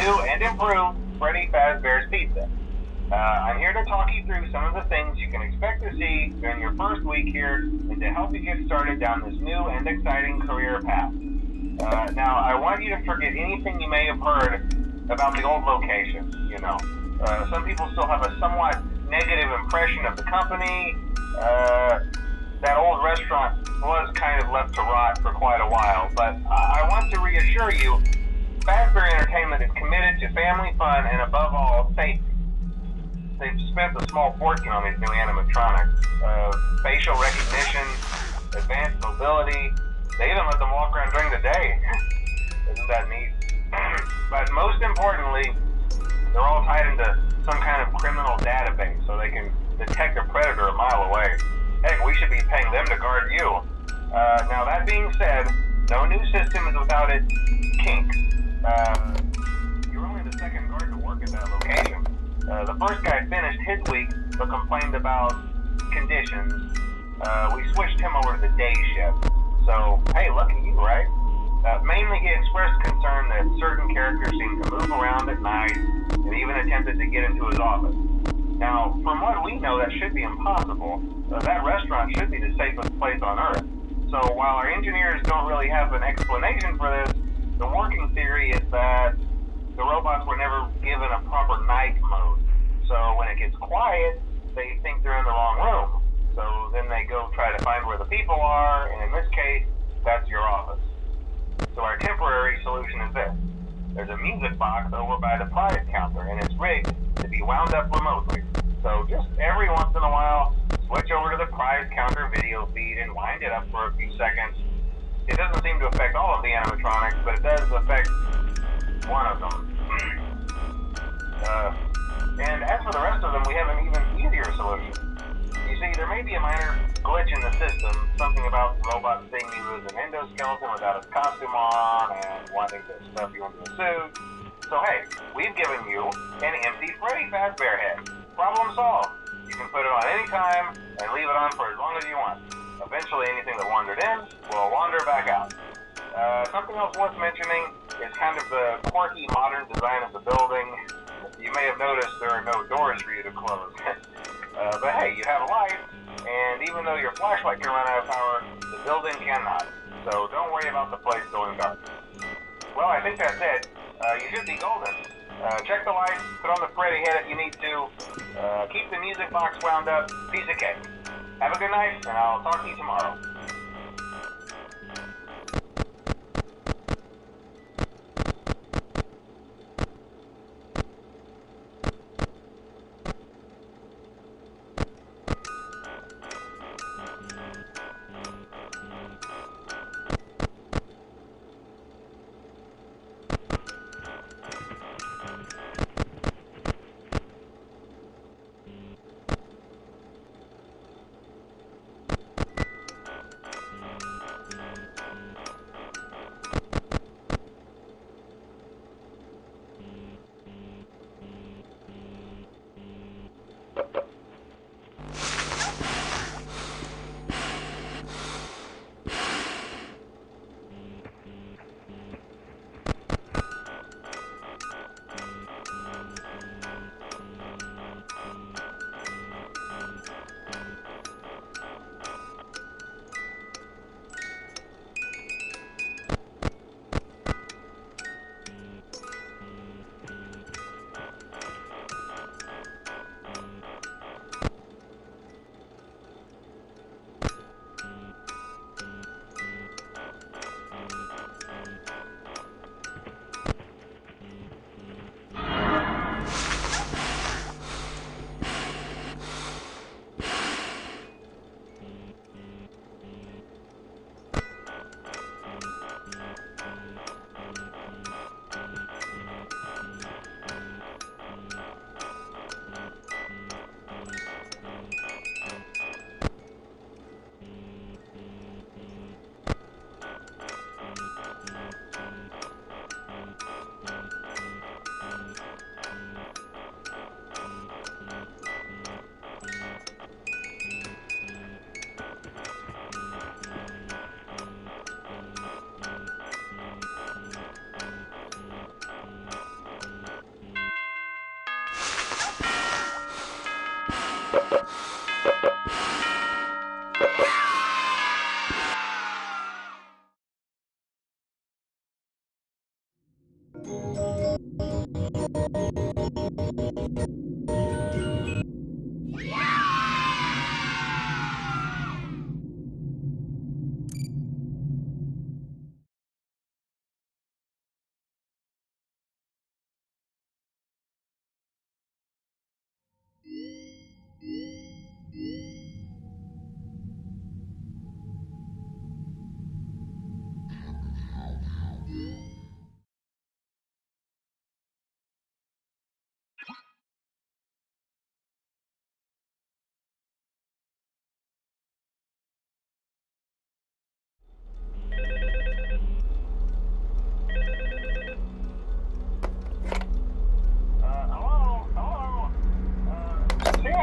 new and improved Freddy Fazbear's Pizza. I'm here to talk you through some of the things you can expect to see during your first week here and to help you get started down this new and exciting career path. Now, I want you to forget anything you may have heard about the old location, some people still have a somewhat negative impression of the company. That old restaurant was kind of left to rot for quite a while, but I want to reassure you, Fazbear Entertainment is committed to family fun and above all, safety. They've spent a small fortune on these new animatronics. Facial recognition, advanced mobility, they even let them walk around during the day. Isn't that neat? But most importantly, they're all tied into some kind of criminal database so they can detect a predator a mile away. Heck, we should be paying them to guard you. Now that being said, no new system is without its kinks. You're only the second guard to work at that location. The first guy finished his week but complained about conditions. We switched him over to the day shift. So, hey, lucky you, right? Mainly he expressed concern that certain characters seemed to move around at night and even attempted to get into his office. Now, from what we know, that should be impossible. That restaurant should be the safest place on Earth. So while our engineers don't really have an explanation for this, the working theory is that the robots were never given a proper night mode. So when it gets quiet, they think they're in the wrong room. So then they go try to find where the people are, and in this case, that's your office. So our temporary solution is this. There's a music box over by the prize counter, and it's rigged to be wound up remotely. So just every once in a while, switch over to the prize counter video feed and wind it up for a few seconds. It doesn't seem to affect all of the animatronics, but it does affect one of them. And as for the rest of them, we have an even easier solution. You see, there may be a minor glitch in the system, something about the robot seeing you as an endoskeleton without his costume on and wanting to stuff you into a suit. So hey, we've given you an empty Freddy Fazbear head. Problem solved. You can put it on any time and leave it on for as long as you want. Eventually anything that wandered in will wander back out. Something else worth mentioning is kind of the quirky modern design of the building. You may have noticed there are no doors for you to close. But hey, you have a light, and even though your flashlight can run out of power, the building cannot. So don't worry about the place going dark. Well, I think that's it. You should be golden. Check the lights, put on the Freddy head if you need to. Keep the music box wound up. Piece of cake. Have a good night, and I'll talk to you tomorrow.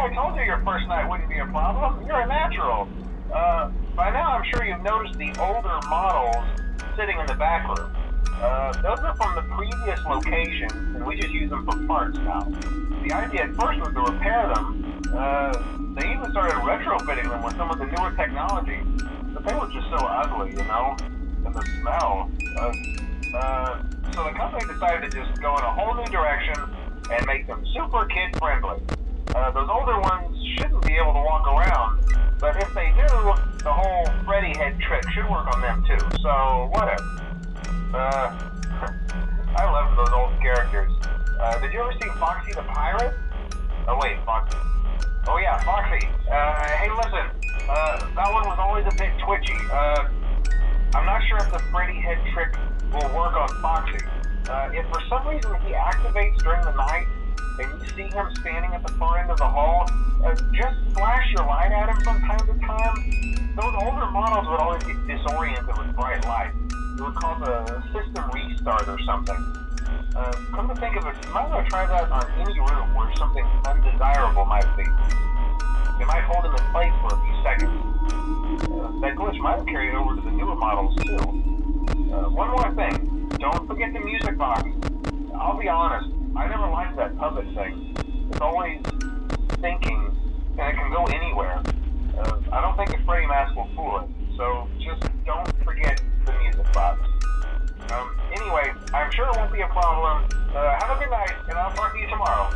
I told you your first night wouldn't be a problem. You're a natural. By now, I'm sure you've noticed the older models sitting in the back room. Those are from the previous location, and we just use them for parts now. The idea at first was to repair them. They even started retrofitting them with some of the newer technology, but they were just so ugly, you know? And the smell. So the company decided to just go in a whole new direction and make them super kid-friendly. Those older ones shouldn't be able to walk around, but if they do, the whole Freddy head trick should work on them too, so whatever. I love those old characters. Did you ever see Foxy the Pirate? Oh wait, Foxy. Oh yeah, Foxy. Hey listen, that one was always a bit twitchy. I'm not sure if the Freddy head trick will work on Foxy. If for some reason he activates during the night, and you see him standing at the far end of the hall, just flash your light at him from time to time. Those older models would always get disoriented with bright light. It would cause a system restart or something. Come to think of it, you might want to try that on any room where something undesirable might be. You might hold him in place for a few seconds. That glitch might have carried over to the newer models too. One more thing, don't forget the music box. I'll be honest, I never liked that puppet thing. It's always thinking, and it can go anywhere. I don't think a Freddy mask will fool it, so just don't forget the music box. Anyway, I'm sure it won't be a problem. Have a good night, and I'll talk to you tomorrow.